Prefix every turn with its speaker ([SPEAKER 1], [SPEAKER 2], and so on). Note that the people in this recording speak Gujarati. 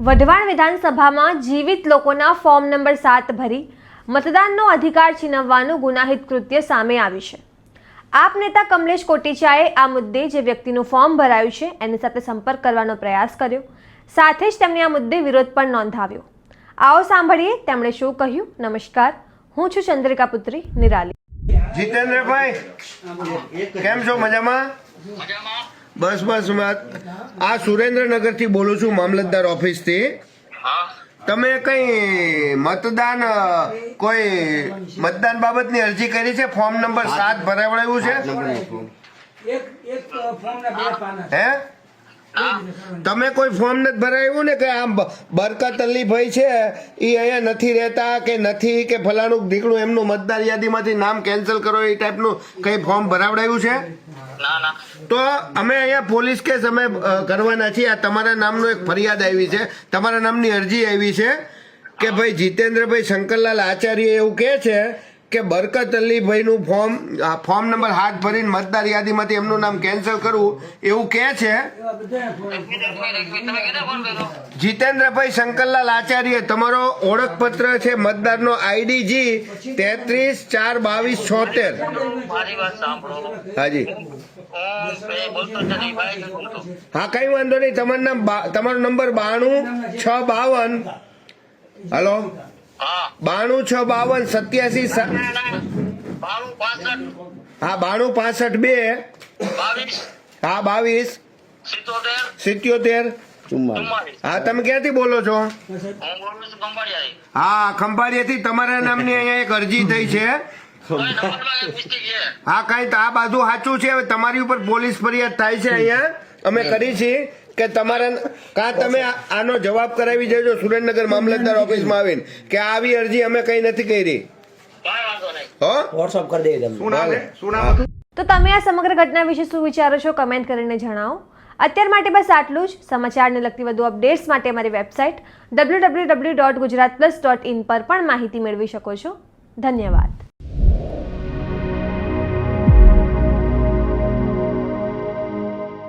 [SPEAKER 1] વઢવાણ વિધાનસભામાં જીવિત લોકોના ફોર્મ નંબર 7 ભરી મતદાનનો અધિકાર છીનવવાનું ગુનાહિત કૃત્ય સામે આવ્યું છે। આપ નેતા કમલેશ કોટેચાએ આ મુદ્દે જે વ્યક્તિનું ફોર્મ ભરાયું છે એની સાથે સંપર્ક કરવાનો પ્રયાસ કર્યો, સાથે જ તેમણે આ મુદ્દે વિરોધ પણ નોંધાવ્યો। આવો સાંભળીએ તેમણે શું કહ્યું। નમસ્કાર, હું છું ચંદ્રિકા પુત્રી નિરાલી।
[SPEAKER 2] જીતેન્દ્રભાઈ, કેમ છો? મજામાં? બસ બસ, આ સુરેન્દ્રનગર થી બોલું છું, મામલતદાર ઓફિસ થી। તમે કઈ મતદાન બાબતની અરજી કરી છે? ફોર્મ નંબર 7 ભરાવડાવ્યું છે? હે, તમે કોઈ ફોર્મ નથી ભરાયું ને? કે આમ બરકત અલીભાઈ છે એ અહીંયા નથી રહેતા કે નથી કે ફલાણું ઢીકણું એમનું મતદાર યાદીમાંથી નામ કેન્સલ કરો એ ટાઈપનું કઈ ફોર્મ ભરાવડાવ્યું છે? તો અમે અહીંયા પોલીસ કેસ અમે કરવાના છીએ। આ તમારા નામનો એક ફરિયાદ આવી છે, તમારા નામની અરજી આવી છે કે ભાઈ જીતેન્દ્રભાઈ શંકરલાલ આચાર્ય એવું કહે છે કે બરકત અલીભાઈનું ફોર્મ નંબર 7 ભરીને મતદાર યાદીમાંથી એમનું નામ કેન્સલ કરવું એવું કહે છે। જીતેન્દ્રભાઈ શંકરલાલ આચાર્ય, તમારો ઓળખપત્ર છે મતદારનો ID G 33-4-22-76। હાજી, હા, કઈ વાંધો નહીં। તમારો નંબર 92-652, હલો, 92-652-87, હા, 92-65-2, હા, 22-77, હા, તમે ક્યાંથી બોલો છો? હા, ખંભાળિયાથી તમારા નામની અહીંયા એક અરજી થઈ છે। હા, કઈ આ બધું સાચું છે। તમારી ઉપર પોલીસ ફરિયાદ થાય છે, અહીંયા અમે કરી છે કે તમારા તમે આનો જવાબ કરાવી દેજો સુરેન્દ્રનગર મામલતદાર ઓફિસમાં આવીને કે આવી અરજી અમે કઈ નથી કરી।
[SPEAKER 3] વોટ્સઅપ કરી દેજો।
[SPEAKER 2] શું નામ હતું?
[SPEAKER 1] તો તમે આ સમગ્ર ઘટના વિશે શું વિચારો છો કમેન્ટ કરીને જણાવો। અત્યાર માટે બસ આટલું જ। સમાચારને લગતી વધુ અપડેટ્સ માટે અમારી વેબસાઇટ www.gujaratplus.in પર પણ માહિતી મેળવી શકો છો। ધન્યવાદ।